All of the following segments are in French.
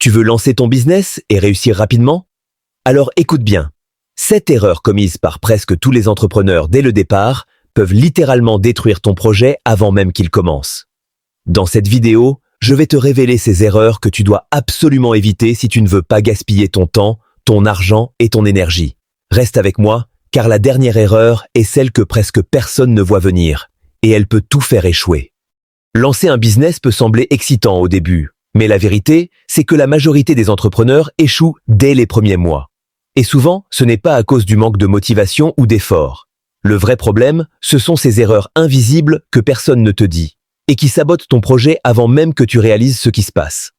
Tu veux lancer ton business et réussir rapidement? Alors écoute bien. 7 erreurs commises par presque tous les entrepreneurs dès le départ peuvent littéralement détruire ton projet avant même qu'il commence. Dans cette vidéo, je vais te révéler ces erreurs que tu dois absolument éviter si tu ne veux pas gaspiller ton temps, ton argent et ton énergie. Reste avec moi, car la dernière erreur est celle que presque personne ne voit venir, et elle peut tout faire échouer. Lancer un business peut sembler excitant au début, mais la vérité, c'est que la majorité des entrepreneurs échouent dès les premiers mois. Et souvent, ce n'est pas à cause du manque de motivation ou d'effort. Le vrai problème, ce sont ces erreurs invisibles que personne ne te dit, et qui sabotent ton projet avant même que tu réalises ce qui se passe.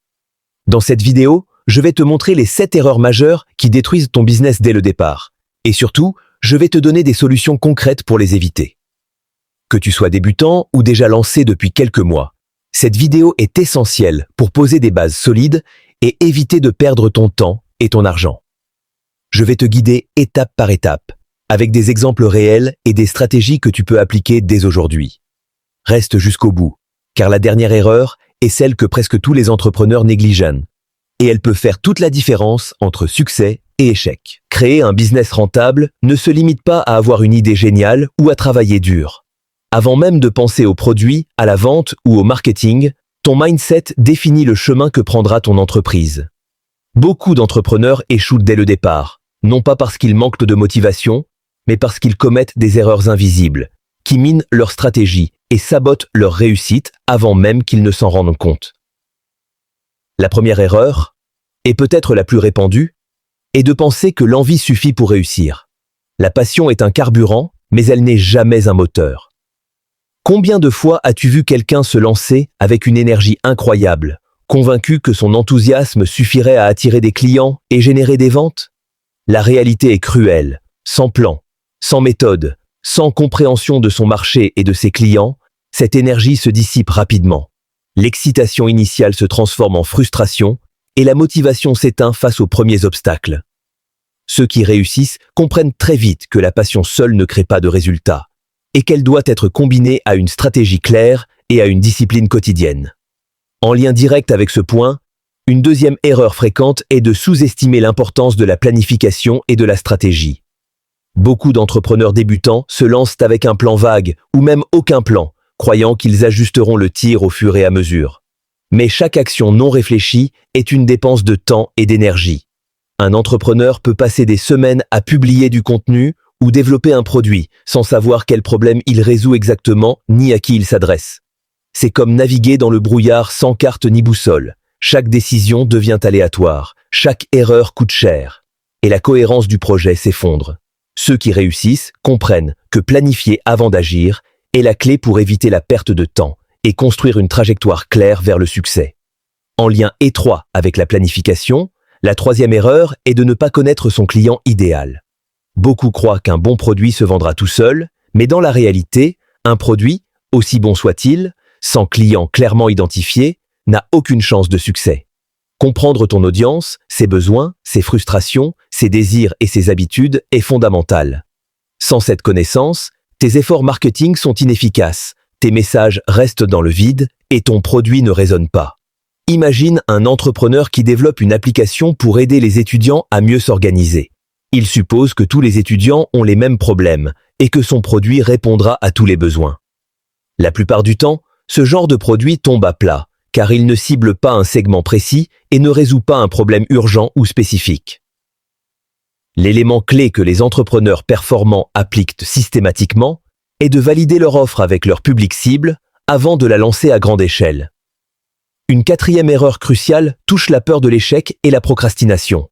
Dans cette vidéo, je vais te montrer les 7 erreurs majeures qui détruisent ton business dès le départ. Et surtout, je vais te donner des solutions concrètes pour les éviter. Que tu sois débutant ou déjà lancé depuis quelques mois, cette vidéo est essentielle pour poser des bases solides et éviter de perdre ton temps et ton argent. Je vais te guider étape par étape, avec des exemples réels et des stratégies que tu peux appliquer dès aujourd'hui. Reste jusqu'au bout, car la dernière erreur est celle que presque tous les entrepreneurs négligent. Et elle peut faire toute la différence entre succès et échec. Créer un business rentable ne se limite pas à avoir une idée géniale ou à travailler dur. Avant même de penser au produit, à la vente ou au marketing, ton mindset définit le chemin que prendra ton entreprise. Beaucoup d'entrepreneurs échouent dès le départ, non pas parce qu'ils manquent de motivation, mais parce qu'ils commettent des erreurs invisibles, qui minent leur stratégie et sabotent leur réussite avant même qu'ils ne s'en rendent compte. La première erreur, et peut-être la plus répandue, est de penser que l'envie suffit pour réussir. La passion est un carburant, mais elle n'est jamais un moteur. Combien de fois as-tu vu quelqu'un se lancer avec une énergie incroyable, convaincu que son enthousiasme suffirait à attirer des clients et générer des ventes? La réalité est cruelle. Sans plan, sans méthode, sans compréhension de son marché et de ses clients, cette énergie se dissipe rapidement. L'excitation initiale se transforme en frustration et la motivation s'éteint face aux premiers obstacles. Ceux qui réussissent comprennent très vite que la passion seule ne crée pas de résultats et qu'elle doit être combinée à une stratégie claire et à une discipline quotidienne. En lien direct avec ce point, une deuxième erreur fréquente est de sous-estimer l'importance de la planification et de la stratégie. Beaucoup d'entrepreneurs débutants se lancent avec un plan vague ou même aucun plan, croyant qu'ils ajusteront le tir au fur et à mesure. Mais chaque action non réfléchie est une dépense de temps et d'énergie. Un entrepreneur peut passer des semaines à publier du contenu ou développer un produit sans savoir quel problème il résout exactement ni à qui il s'adresse. C'est comme naviguer dans le brouillard sans carte ni boussole. Chaque décision devient aléatoire, chaque erreur coûte cher, et la cohérence du projet s'effondre. Ceux qui réussissent comprennent que planifier avant d'agir est la clé pour éviter la perte de temps et construire une trajectoire claire vers le succès. En lien étroit avec la planification, la troisième erreur est de ne pas connaître son client idéal. Beaucoup croient qu'un bon produit se vendra tout seul, mais dans la réalité, un produit, aussi bon soit-il, sans client clairement identifié, n'a aucune chance de succès. Comprendre ton audience, ses besoins, ses frustrations, ses désirs et ses habitudes est fondamental. Sans cette connaissance, tes efforts marketing sont inefficaces, tes messages restent dans le vide et ton produit ne résonne pas. Imagine un entrepreneur qui développe une application pour aider les étudiants à mieux s'organiser. Il suppose que tous les étudiants ont les mêmes problèmes et que son produit répondra à tous les besoins. La plupart du temps, ce genre de produit tombe à plat, car il ne cible pas un segment précis et ne résout pas un problème urgent ou spécifique. L'élément clé que les entrepreneurs performants appliquent systématiquement est de valider leur offre avec leur public cible avant de la lancer à grande échelle. Une quatrième erreur cruciale touche la peur de l'échec et la procrastination.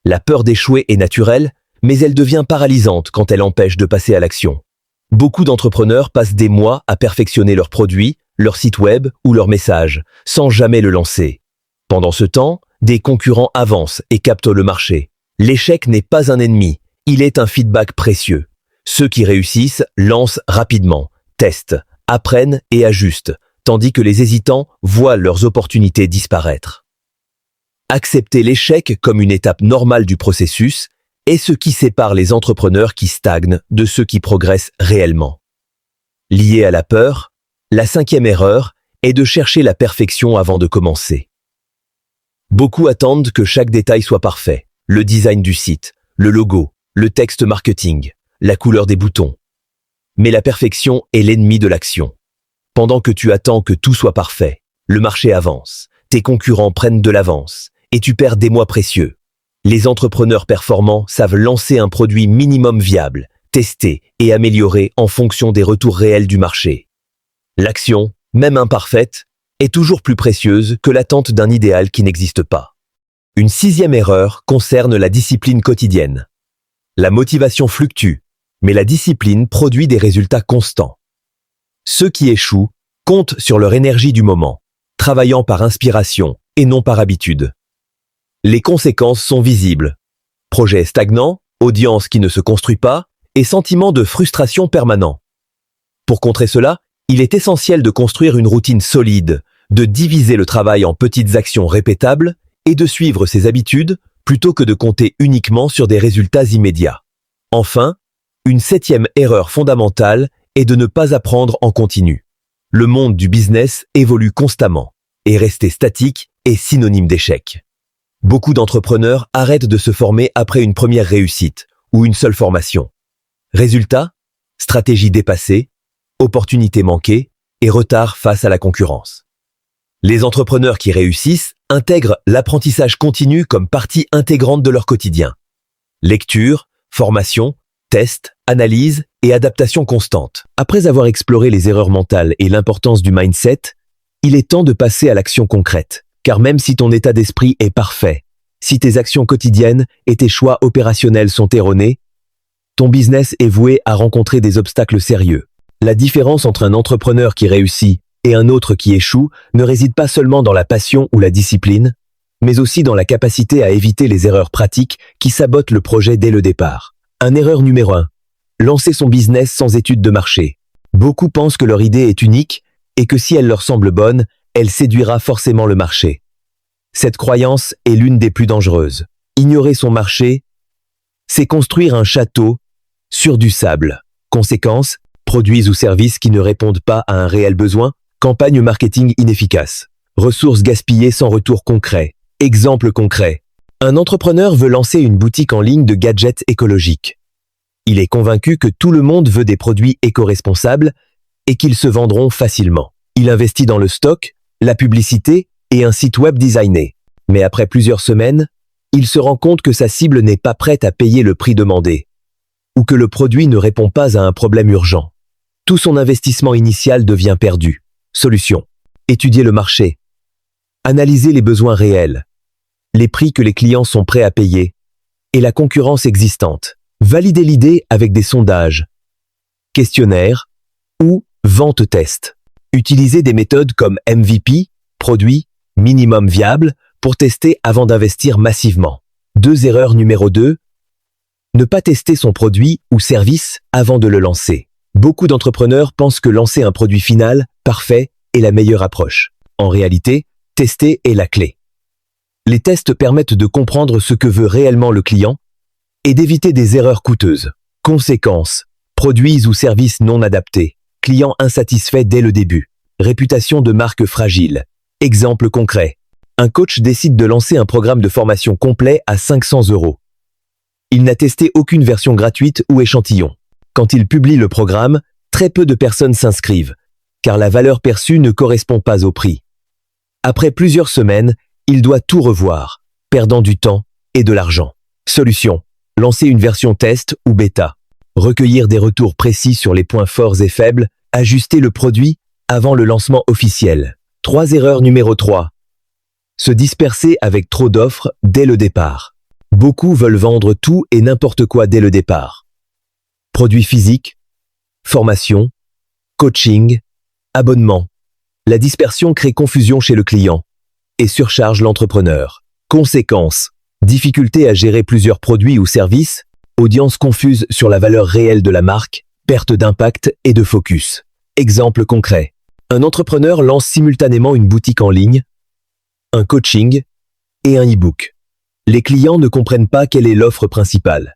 La peur d'échouer est naturelle, mais elle devient paralysante quand elle empêche de passer à l'action. Beaucoup d'entrepreneurs passent des mois à perfectionner leurs produits, leur site web ou leur message, sans jamais le lancer. Pendant ce temps, des concurrents avancent et captent le marché. L'échec n'est pas un ennemi, il est un feedback précieux. Ceux qui réussissent lancent rapidement, testent, apprennent et ajustent, tandis que les hésitants voient leurs opportunités disparaître. Accepter l'échec comme une étape normale du processus est ce qui sépare les entrepreneurs qui stagnent de ceux qui progressent réellement. Lié à la peur, la cinquième erreur est de chercher la perfection avant de commencer. Beaucoup attendent que chaque détail soit parfait. Le design du site, le logo, le texte marketing, la couleur des boutons. Mais la perfection est l'ennemi de l'action. Pendant que tu attends que tout soit parfait, le marché avance, tes concurrents prennent de l'avance, et tu perds des mois précieux. Les entrepreneurs performants savent lancer un produit minimum viable, tester et améliorer en fonction des retours réels du marché. L'action, même imparfaite, est toujours plus précieuse que l'attente d'un idéal qui n'existe pas. Une 6e erreur concerne la discipline quotidienne. La motivation fluctue, mais la discipline produit des résultats constants. Ceux qui échouent comptent sur leur énergie du moment, travaillant par inspiration et non par habitude. Les conséquences sont visibles. Projet stagnant, audience qui ne se construit pas, et sentiment de frustration permanent. Pour contrer cela, il est essentiel de construire une routine solide, de diviser le travail en petites actions répétables et de suivre ses habitudes plutôt que de compter uniquement sur des résultats immédiats. Enfin, une 7e erreur fondamentale est de ne pas apprendre en continu. Le monde du business évolue constamment et rester statique est synonyme d'échec. Beaucoup d'entrepreneurs arrêtent de se former après une première réussite ou une seule formation. Résultat, stratégie dépassée, opportunités manquées et retard face à la concurrence. Les entrepreneurs qui réussissent intègrent l'apprentissage continu comme partie intégrante de leur quotidien. Lecture, formation, test, analyse et adaptation constante. Après avoir exploré les erreurs mentales et l'importance du mindset, il est temps de passer à l'action concrète. Car même si ton état d'esprit est parfait, si tes actions quotidiennes et tes choix opérationnels sont erronés, ton business est voué à rencontrer des obstacles sérieux. La différence entre un entrepreneur qui réussit et un autre qui échoue ne réside pas seulement dans la passion ou la discipline, mais aussi dans la capacité à éviter les erreurs pratiques qui sabotent le projet dès le départ. Erreur numéro 1. Lancer son business sans étude de marché. Beaucoup pensent que leur idée est unique et que si elle leur semble bonne, elle séduira forcément le marché. Cette croyance est l'une des plus dangereuses. Ignorer son marché, c'est construire un château sur du sable. Conséquence, produits ou services qui ne répondent pas à un réel besoin, campagne marketing inefficace, ressources gaspillées sans retour concret. Exemple concret. Un entrepreneur veut lancer une boutique en ligne de gadgets écologiques. Il est convaincu que tout le monde veut des produits éco-responsables et qu'ils se vendront facilement. Il investit dans le stock, la publicité et un site web designé. Mais après plusieurs semaines, il se rend compte que sa cible n'est pas prête à payer le prix demandé, ou que le produit ne répond pas à un problème urgent. Tout son investissement initial devient perdu. Solution. Étudier le marché. Analyser les besoins réels, les prix que les clients sont prêts à payer et la concurrence existante. Valider l'idée avec des sondages, questionnaires ou vente test. Utiliser des méthodes comme MVP, produit minimum viable, pour tester avant d'investir massivement. Erreur numéro 2. Ne pas tester son produit ou service avant de le lancer. Beaucoup d'entrepreneurs pensent que lancer un produit final, parfait, est la meilleure approche. En réalité, tester est la clé. Les tests permettent de comprendre ce que veut réellement le client et d'éviter des erreurs coûteuses. Conséquences, produits ou services non adaptés, clients insatisfaits dès le début, réputation de marque fragile. Exemple concret, un coach décide de lancer un programme de formation complet à 500 €. Il n'a testé aucune version gratuite ou échantillon. Quand il publie le programme, très peu de personnes s'inscrivent, car la valeur perçue ne correspond pas au prix. Après plusieurs semaines, il doit tout revoir, perdant du temps et de l'argent. Solution. Lancer une version test ou bêta. Recueillir des retours précis sur les points forts et faibles, ajuster le produit avant le lancement officiel. Erreur numéro 3. Se disperser avec trop d'offres dès le départ. Beaucoup veulent vendre tout et n'importe quoi dès le départ. Produits physiques, formation, coaching, abonnement. La dispersion crée confusion chez le client et surcharge l'entrepreneur. Conséquence, difficulté à gérer plusieurs produits ou services, audience confuse sur la valeur réelle de la marque, perte d'impact et de focus. Exemple concret. Un entrepreneur lance simultanément une boutique en ligne, un coaching et un e-book. Les clients ne comprennent pas quelle est l'offre principale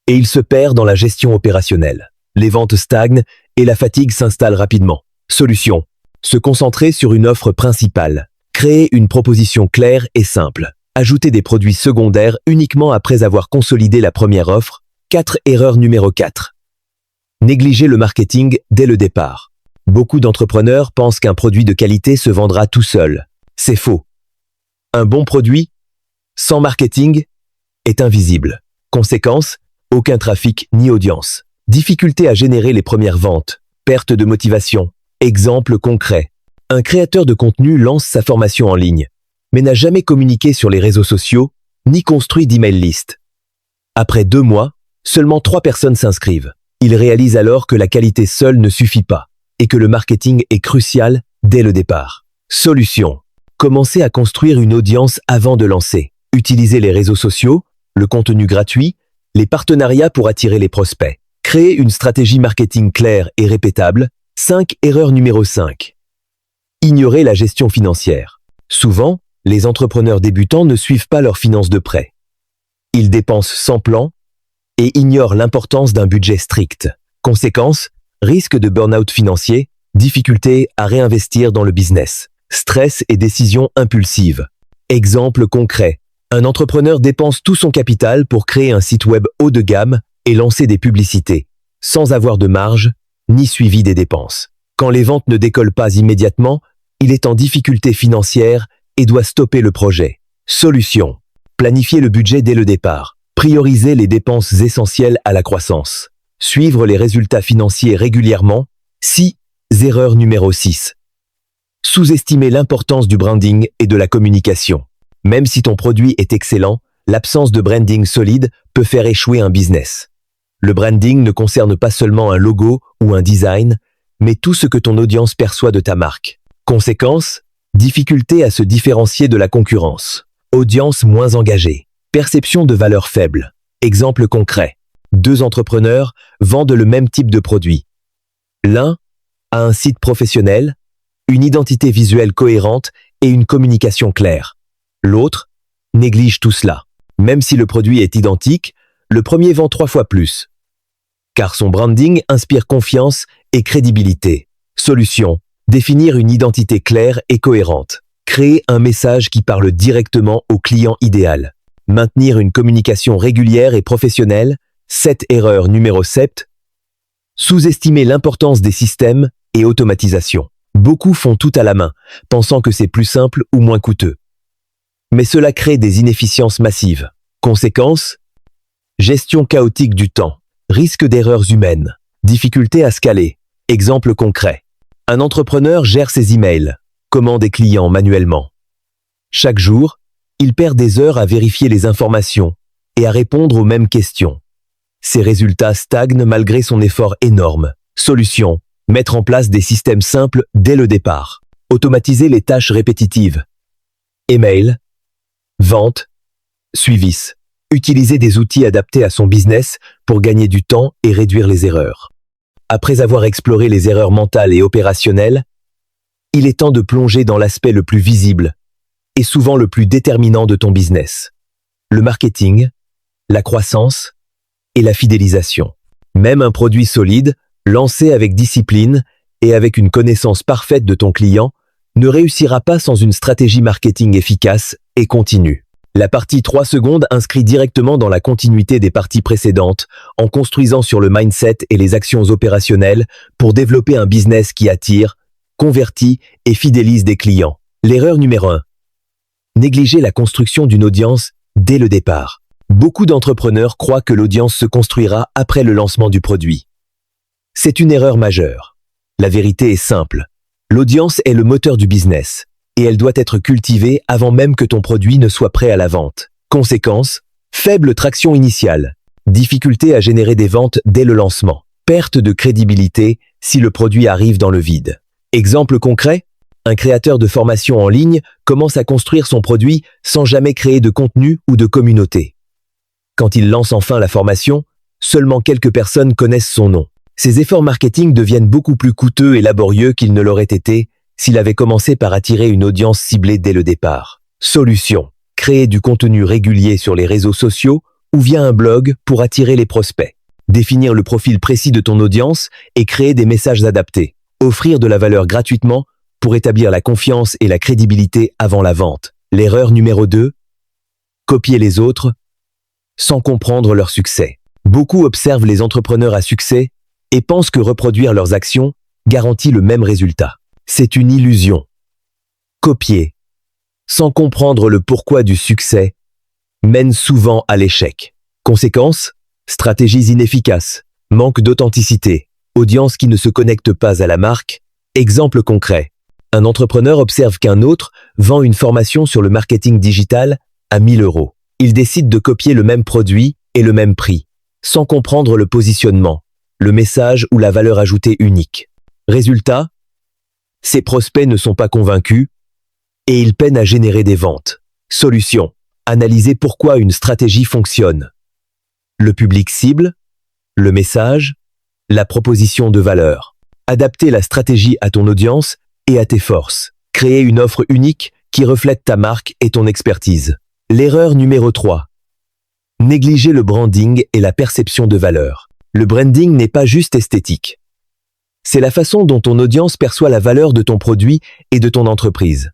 et ils se perdent dans la gestion opérationnelle. Les ventes stagnent et la fatigue s'installe rapidement. Solution. Se concentrer sur une offre principale. Créer une proposition claire et simple. Ajouter des produits secondaires uniquement après avoir consolidé la première offre. 4. Erreur numéro 4. Négliger le marketing dès le départ. Beaucoup d'entrepreneurs pensent qu'un produit de qualité se vendra tout seul. C'est faux. Un bon produit, sans marketing, est invisible. Conséquence, aucun trafic ni audience. Difficulté à générer les premières ventes. Perte de motivation. Exemple concret. Un créateur de contenu lance sa formation en ligne, mais n'a jamais communiqué sur les réseaux sociaux, ni construit d'email list. Après 2 mois, seulement 3 personnes s'inscrivent. Il réalise alors que la qualité seule ne suffit pas, et que le marketing est crucial dès le départ. Solution. Commencez à construire une audience avant de lancer. Utilisez les réseaux sociaux, le contenu gratuit, les partenariats pour attirer les prospects. Créez une stratégie marketing claire et répétable. 5. Erreur numéro 5. Ignorer la gestion financière. Souvent, les entrepreneurs débutants ne suivent pas leurs finances de près. Ils dépensent sans plan et ignorent l'importance d'un budget strict. Conséquence, risque de burn-out financier, difficulté à réinvestir dans le business, stress et décisions impulsives. Exemple concret. Un entrepreneur dépense tout son capital pour créer un site web haut de gamme et lancer des publicités, sans avoir de marge ni suivi des dépenses. Quand les ventes ne décollent pas immédiatement, il est en difficulté financière et doit stopper le projet. Solution. Planifier le budget dès le départ. Prioriser les dépenses essentielles à la croissance. Suivre les résultats financiers régulièrement. 6. Erreur numéro 6. Sous-estimer l'importance du branding et de la communication. Même si ton produit est excellent, l'absence de branding solide peut faire échouer un business. Le branding ne concerne pas seulement un logo ou un design, mais tout ce que ton audience perçoit de ta marque. Conséquence, difficulté à se différencier de la concurrence. Audience moins engagée. Perception de valeur faible. Exemple concret. 2 entrepreneurs vendent le même type de produit. L'un a un site professionnel, une identité visuelle cohérente et une communication claire. L'autre néglige tout cela. Même si le produit est identique, le premier vend 3 fois plus. Car son branding inspire confiance et crédibilité. Solution. Définir une identité claire et cohérente. Créer un message qui parle directement au client idéal. Maintenir une communication régulière et professionnelle. 7. Erreur numéro 7. Sous-estimer l'importance des systèmes et automatisation. Beaucoup font tout à la main, pensant que c'est plus simple ou moins coûteux. Mais cela crée des inefficiences massives. Conséquence, gestion chaotique du temps, risque d'erreurs humaines, difficulté à scaler. Exemple concret. Un entrepreneur gère ses emails, commande des clients manuellement. Chaque jour, il perd des heures à vérifier les informations et à répondre aux mêmes questions. Ses résultats stagnent malgré son effort énorme. Solution. Mettre en place des systèmes simples dès le départ. Automatiser les tâches répétitives. Email, vente, suivi. Utiliser des outils adaptés à son business pour gagner du temps et réduire les erreurs. Après avoir exploré les erreurs mentales et opérationnelles, il est temps de plonger dans l'aspect le plus visible et souvent le plus déterminant de ton business. Le marketing, la croissance et la fidélisation. Même un produit solide, lancé avec discipline et avec une connaissance parfaite de ton client, ne réussira pas sans une stratégie marketing efficace et continue. La partie 3 secondes inscrit directement dans la continuité des parties précédentes en construisant sur le mindset et les actions opérationnelles pour développer un business qui attire, convertit et fidélise des clients. L'erreur numéro 1. Négliger la construction d'une audience dès le départ. Beaucoup d'entrepreneurs croient que l'audience se construira après le lancement du produit. C'est une erreur majeure. La vérité est simple. L'audience est le moteur du business. Et elle doit être cultivée avant même que ton produit ne soit prêt à la vente. Conséquence, faible traction initiale, difficulté à générer des ventes dès le lancement, perte de crédibilité si le produit arrive dans le vide. Exemple concret, un créateur de formation en ligne commence à construire son produit sans jamais créer de contenu ou de communauté. Quand il lance enfin la formation, seulement quelques personnes connaissent son nom. Ses efforts marketing deviennent beaucoup plus coûteux et laborieux qu'ils ne l'auraient été s'il avait commencé par attirer une audience ciblée dès le départ. Solution. Créer du contenu régulier sur les réseaux sociaux ou via un blog pour attirer les prospects. Définir le profil précis de ton audience et créer des messages adaptés. Offrir de la valeur gratuitement pour établir la confiance et la crédibilité avant la vente. L'erreur numéro 2, copier les autres sans comprendre leur succès. Beaucoup observent les entrepreneurs à succès et pensent que reproduire leurs actions garantit le même résultat. C'est une illusion. Copier, sans comprendre le pourquoi du succès, mène souvent à l'échec. Conséquence, stratégies inefficaces, manque d'authenticité, audience qui ne se connecte pas à la marque. Exemple concret, un entrepreneur observe qu'un autre vend une formation sur le marketing digital à 1 000 €. Il décide de copier le même produit et le même prix, sans comprendre le positionnement, le message ou la valeur ajoutée unique. Résultat, ses prospects ne sont pas convaincus et ils peinent à générer des ventes. Solution, analyser pourquoi une stratégie fonctionne. Le public cible, le message, la proposition de valeur. Adapter la stratégie à ton audience et à tes forces. Créer une offre unique qui reflète ta marque et ton expertise. L'erreur numéro 3. Négliger le branding et la perception de valeur. Le branding n'est pas juste esthétique. C'est la façon dont ton audience perçoit la valeur de ton produit et de ton entreprise.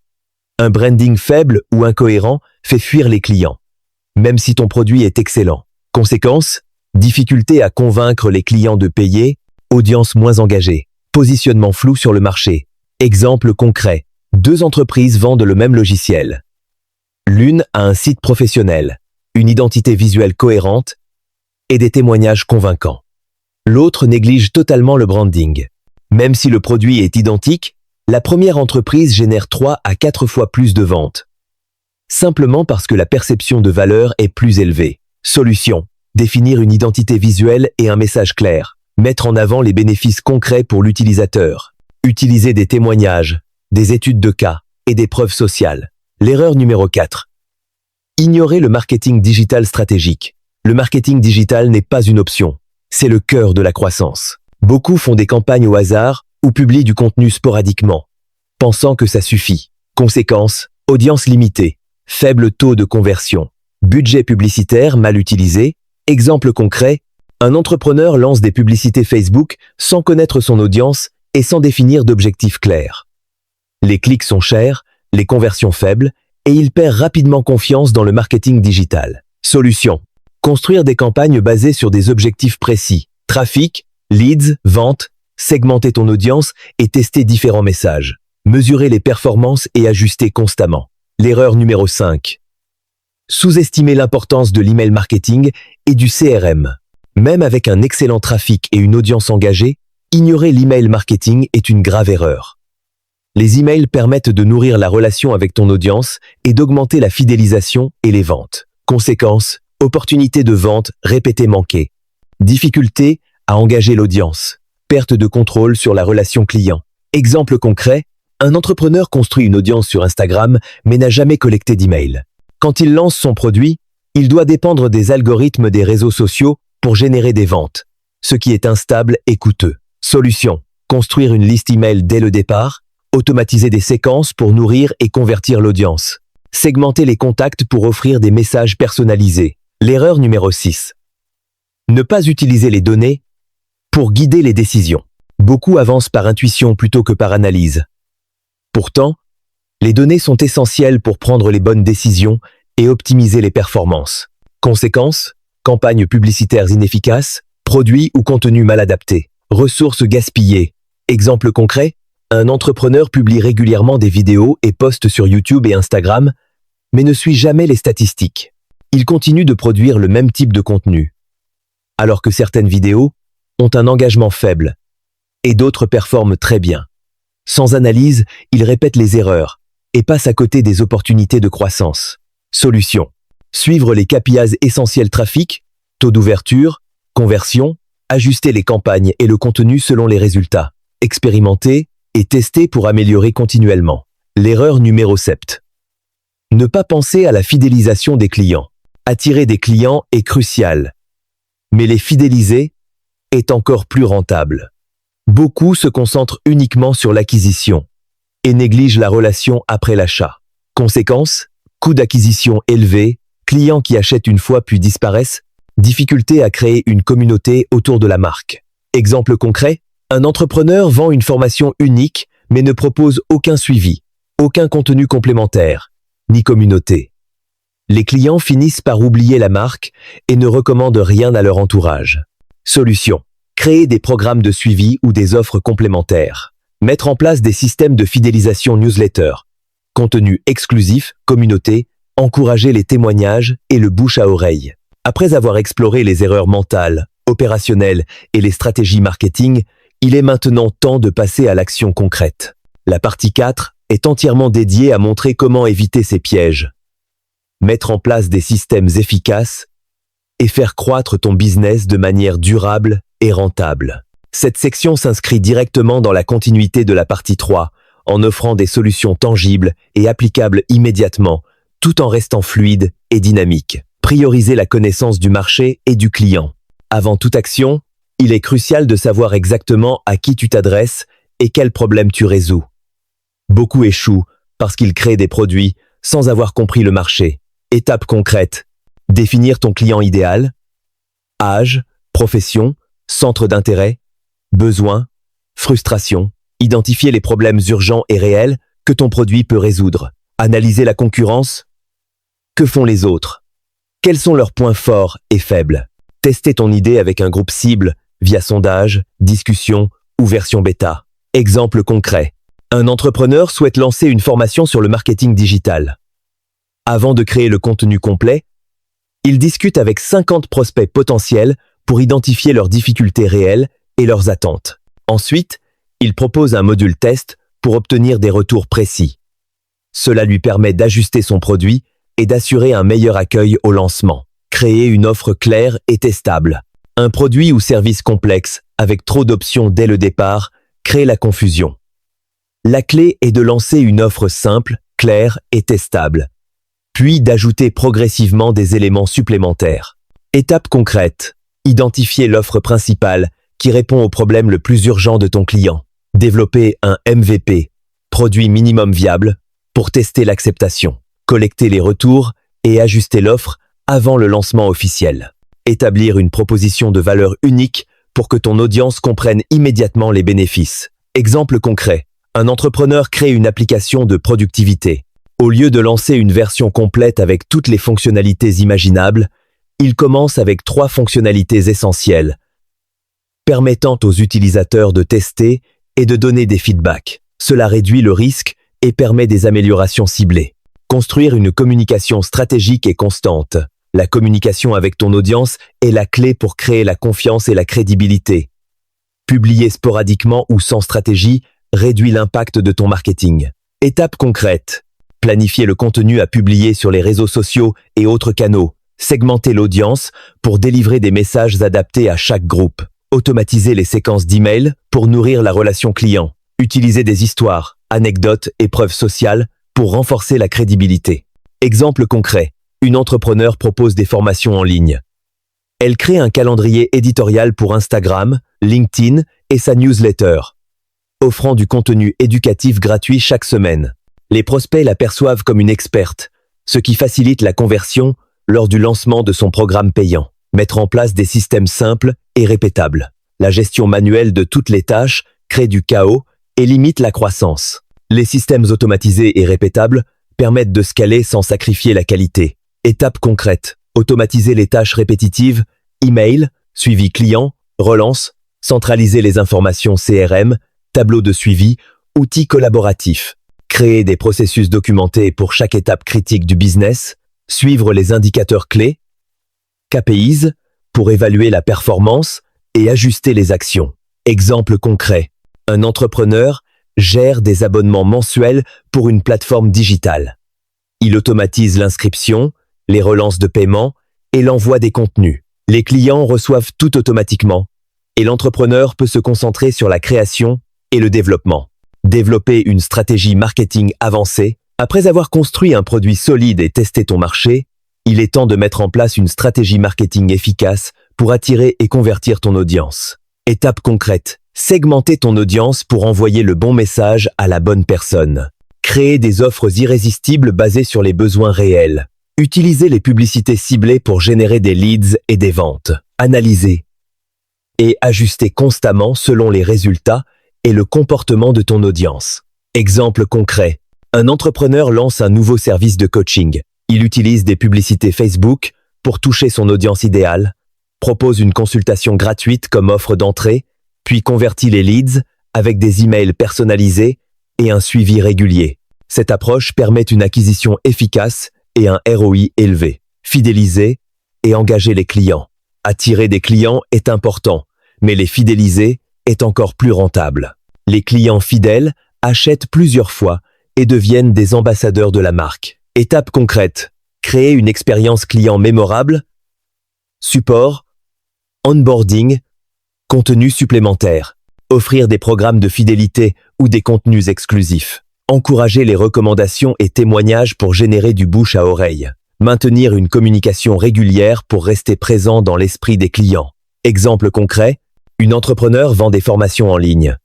Un branding faible ou incohérent fait fuir les clients, même si ton produit est excellent. Conséquence, difficulté à convaincre les clients de payer, audience moins engagée, positionnement flou sur le marché. Exemple concret, 2 entreprises vendent le même logiciel. L'une a un site professionnel, une identité visuelle cohérente et des témoignages convaincants. L'autre néglige totalement le branding. Même si le produit est identique, la première entreprise génère 3 à 4 fois plus de ventes. Simplement parce que la perception de valeur est plus élevée. Solution, définir une identité visuelle et un message clair. Mettre en avant les bénéfices concrets pour l'utilisateur. Utiliser des témoignages, des études de cas et des preuves sociales. L'erreur numéro 4. Ignorer le marketing digital stratégique. Le marketing digital n'est pas une option. C'est le cœur de la croissance. Beaucoup font des campagnes au hasard ou publient du contenu sporadiquement, pensant que ça suffit. Conséquence, audience limitée, faible taux de conversion, budget publicitaire mal utilisé. Exemple concret, un entrepreneur lance des publicités Facebook sans connaître son audience et sans définir d'objectifs clairs. Les clics sont chers, les conversions faibles, et il perd rapidement confiance dans le marketing digital. Solution, construire des campagnes basées sur des objectifs précis, trafic, leads, ventes, segmenter ton audience et tester différents messages. Mesurer les performances et ajuster constamment. L'erreur numéro 5. Sous-estimer l'importance de l'email marketing et du CRM. Même avec un excellent trafic et une audience engagée, ignorer l'email marketing est une grave erreur. Les emails permettent de nourrir la relation avec ton audience et d'augmenter la fidélisation et les ventes. Conséquence, opportunité de vente répétée manquée. Difficulté à engager l'audience. Perte de contrôle sur la relation client. Exemple concret, un entrepreneur construit une audience sur Instagram mais n'a jamais collecté d'emails. Quand il lance son produit, il doit dépendre des algorithmes des réseaux sociaux pour générer des ventes, ce qui est instable et coûteux. Solution, construire une liste email dès le départ, automatiser des séquences pour nourrir et convertir l'audience, segmenter les contacts pour offrir des messages personnalisés. L'erreur numéro 6. Ne pas utiliser les données pour guider les décisions. Beaucoup avancent par intuition plutôt que par analyse. Pourtant, les données sont essentielles pour prendre les bonnes décisions et optimiser les performances. Conséquence, campagnes publicitaires inefficaces, produits ou contenus mal adaptés, ressources gaspillées. Exemple concret, un entrepreneur publie régulièrement des vidéos et poste sur YouTube et Instagram, mais ne suit jamais les statistiques. Il continue de produire le même type de contenu, alors que certaines vidéos ont un engagement faible et d'autres performent très bien. Sans analyse, il répète les erreurs et passe à côté des opportunités de croissance. Solution. Suivre les KPIs essentiels trafic, taux d'ouverture, conversion, ajuster les campagnes et le contenu selon les résultats. Expérimenter et tester pour améliorer continuellement. L'erreur numéro 7. Ne pas penser à la fidélisation des clients. Attirer des clients est crucial, mais les fidéliser est encore plus rentable. Beaucoup se concentrent uniquement sur l'acquisition et négligent la relation après l'achat. Conséquence, coût d'acquisition élevé, clients qui achètent une fois puis disparaissent, difficulté à créer une communauté autour de la marque. Exemple concret, un entrepreneur vend une formation unique mais ne propose aucun suivi, aucun contenu complémentaire, ni communauté. Les clients finissent par oublier la marque et ne recommandent rien à leur entourage. Solution. Créer des programmes de suivi ou des offres complémentaires. Mettre en place des systèmes de fidélisation newsletter. Contenu exclusif, communauté, encourager les témoignages et le bouche à oreille. Après avoir exploré les erreurs mentales, opérationnelles et les stratégies marketing, il est maintenant temps de passer à l'action concrète. La partie 4 est entièrement dédiée à montrer comment éviter ces pièges. Mettre en place des systèmes efficaces et faire croître ton business de manière durable et rentable. Cette section s'inscrit directement dans la continuité de la partie 3, en offrant des solutions tangibles et applicables immédiatement, tout en restant fluide et dynamique. Prioriser la connaissance du marché et du client. Avant toute action, il est crucial de savoir exactement à qui tu t'adresses et quels problèmes tu résous. Beaucoup échouent parce qu'ils créent des produits sans avoir compris le marché. Étape concrète. Définir ton client idéal. Âge, profession, centre d'intérêt, besoins, frustration. Identifier les problèmes urgents et réels que ton produit peut résoudre. Analyser la concurrence. Que font les autres? Quels sont leurs points forts et faibles? Tester ton idée avec un groupe cible via sondage, discussion ou version bêta. Exemple concret. Un entrepreneur souhaite lancer une formation sur le marketing digital. Avant de créer le contenu complet, il discute avec 50 prospects potentiels pour identifier leurs difficultés réelles et leurs attentes. Ensuite, il propose un module test pour obtenir des retours précis. Cela lui permet d'ajuster son produit et d'assurer un meilleur accueil au lancement. Créer une offre claire et testable. Un produit ou service complexe, avec trop d'options dès le départ, crée la confusion. La clé est de lancer une offre simple, claire et testable, puis d'ajouter progressivement des éléments supplémentaires. Étape concrète. Identifier l'offre principale qui répond au problème le plus urgent de ton client. Développer un MVP, produit minimum viable, pour tester l'acceptation. Collecter les retours et ajuster l'offre avant le lancement officiel. Établir une proposition de valeur unique pour que ton audience comprenne immédiatement les bénéfices. Exemple concret. Un entrepreneur crée une application de productivité. Au lieu de lancer une version complète avec toutes les fonctionnalités imaginables, il commence avec 3 fonctionnalités essentielles, permettant aux utilisateurs de tester et de donner des feedbacks. Cela réduit le risque et permet des améliorations ciblées. Construire une communication stratégique et constante. La communication avec ton audience est la clé pour créer la confiance et la crédibilité. Publier sporadiquement ou sans stratégie réduit l'impact de ton marketing. Étape concrète. Planifier le contenu à publier sur les réseaux sociaux et autres canaux. Segmenter l'audience pour délivrer des messages adaptés à chaque groupe. Automatiser les séquences d'emails pour nourrir la relation client. Utiliser des histoires, anecdotes et preuves sociales pour renforcer la crédibilité. Exemple concret. Une entrepreneur propose des formations en ligne. Elle crée un calendrier éditorial pour Instagram, LinkedIn et sa newsletter, offrant du contenu éducatif gratuit chaque semaine. Les prospects la perçoivent comme une experte, ce qui facilite la conversion lors du lancement de son programme payant. Mettre en place des systèmes simples et répétables. La gestion manuelle de toutes les tâches crée du chaos et limite la croissance. Les systèmes automatisés et répétables permettent de scaler sans sacrifier la qualité. Étape concrète. Automatiser les tâches répétitives, email, suivi client, relance, centraliser les informations CRM, tableau de suivi, outils collaboratifs. Créer des processus documentés pour chaque étape critique du business, suivre les indicateurs clés, KPIs, pour évaluer la performance et ajuster les actions. Exemple concret. Un entrepreneur gère des abonnements mensuels pour une plateforme digitale. Il automatise l'inscription, les relances de paiement et l'envoi des contenus. Les clients reçoivent tout automatiquement et l'entrepreneur peut se concentrer sur la création et le développement. Développer une stratégie marketing avancée. Après avoir construit un produit solide et testé ton marché, il est temps de mettre en place une stratégie marketing efficace pour attirer et convertir ton audience. Étape concrète. Segmenter ton audience pour envoyer le bon message à la bonne personne. Créer des offres irrésistibles basées sur les besoins réels. Utiliser les publicités ciblées pour générer des leads et des ventes. Analyser et ajuster constamment selon les résultats et le comportement de ton audience. Exemple concret. Un entrepreneur lance un nouveau service de coaching. Il utilise des publicités Facebook pour toucher son audience idéale, propose une consultation gratuite comme offre d'entrée, puis convertit les leads avec des emails personnalisés et un suivi régulier. Cette approche permet une acquisition efficace et un ROI élevé. Fidéliser et engager les clients. Attirer des clients est important, mais les fidéliser est encore plus rentable. Les clients fidèles achètent plusieurs fois et deviennent des ambassadeurs de la marque. Étape concrète. Créer une expérience client mémorable. Support. Onboarding. Contenu supplémentaire. Offrir des programmes de fidélité ou des contenus exclusifs. Encourager les recommandations et témoignages pour générer du bouche à oreille. Maintenir une communication régulière pour rester présent dans l'esprit des clients. Exemple concret, une entrepreneur vend des formations en ligne.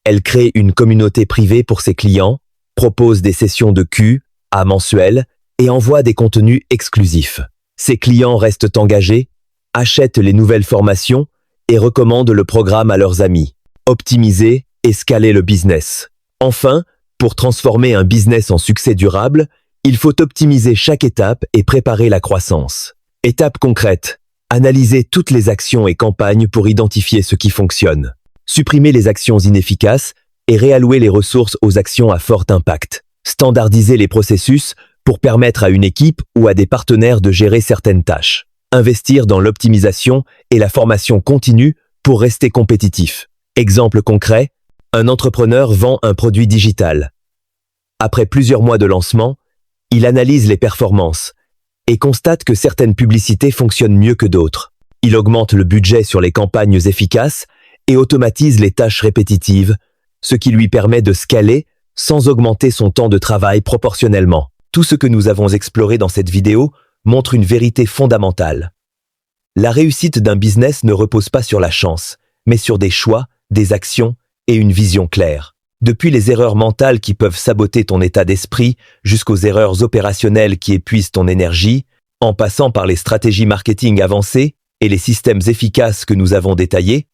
Elle crée une communauté privée pour ses clients, propose des sessions de Q&A mensuelles et envoie des contenus exclusifs. Ses clients restent engagés, achètent les nouvelles formations et recommandent le programme à leurs amis. Optimiser et scaler le business. Enfin, pour transformer un business en succès durable, il faut optimiser chaque étape et préparer la croissance. Étape concrète. Analyser toutes les actions et campagnes pour identifier ce qui fonctionne. Supprimer les actions inefficaces et réallouer les ressources aux actions à fort impact. Standardiser les processus pour permettre à une équipe ou à des partenaires de gérer certaines tâches. Investir dans l'optimisation et la formation continue pour rester compétitif. Exemple concret, un entrepreneur vend un produit digital. Après plusieurs mois de lancement, il analyse les performances et constate que certaines publicités fonctionnent mieux que d'autres. Il augmente le budget sur les campagnes efficaces et automatise les tâches répétitives, ce qui lui permet de scaler sans augmenter son temps de travail proportionnellement. Tout ce que nous avons exploré dans cette vidéo montre une vérité fondamentale. La réussite d'un business ne repose pas sur la chance, mais sur des choix, des actions et une vision claire. Depuis les erreurs mentales qui peuvent saboter ton état d'esprit jusqu'aux erreurs opérationnelles qui épuisent ton énergie, en passant par les stratégies marketing avancées et les systèmes efficaces que nous avons détaillés,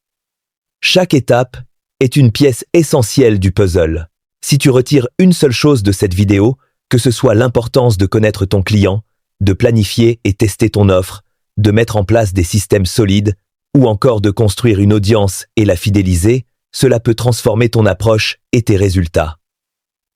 chaque étape est une pièce essentielle du puzzle. Si tu retires une seule chose de cette vidéo, que ce soit l'importance de connaître ton client, de planifier et tester ton offre, de mettre en place des systèmes solides, ou encore de construire une audience et la fidéliser, cela peut transformer ton approche et tes résultats.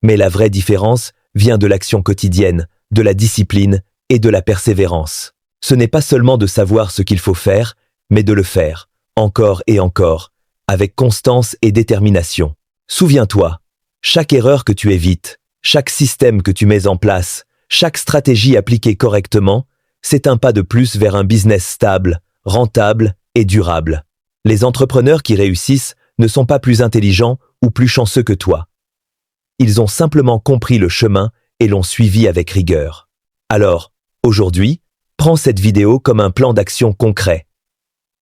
Mais la vraie différence vient de l'action quotidienne, de la discipline et de la persévérance. Ce n'est pas seulement de savoir ce qu'il faut faire, mais de le faire, encore et encore, avec constance et détermination. Souviens-toi, chaque erreur que tu évites, chaque système que tu mets en place, chaque stratégie appliquée correctement, c'est un pas de plus vers un business stable, rentable et durable. Les entrepreneurs qui réussissent ne sont pas plus intelligents ou plus chanceux que toi. Ils ont simplement compris le chemin et l'ont suivi avec rigueur. Alors, aujourd'hui, prends cette vidéo comme un plan d'action concret.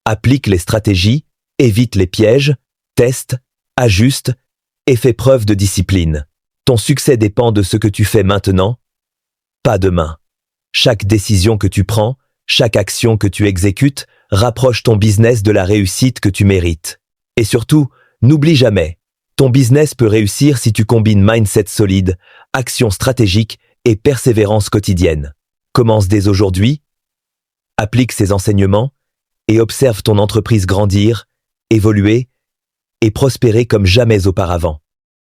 Applique les stratégies, évite les pièges, teste, ajuste et fais preuve de discipline. Ton succès dépend de ce que tu fais maintenant, pas demain. Chaque décision que tu prends, chaque action que tu exécutes, rapproche ton business de la réussite que tu mérites. Et surtout, n'oublie jamais, ton business peut réussir si tu combines mindset solide, action stratégique et persévérance quotidienne. Commence dès aujourd'hui, applique ces enseignements et observe ton entreprise grandir, évoluer et prospérer comme jamais auparavant.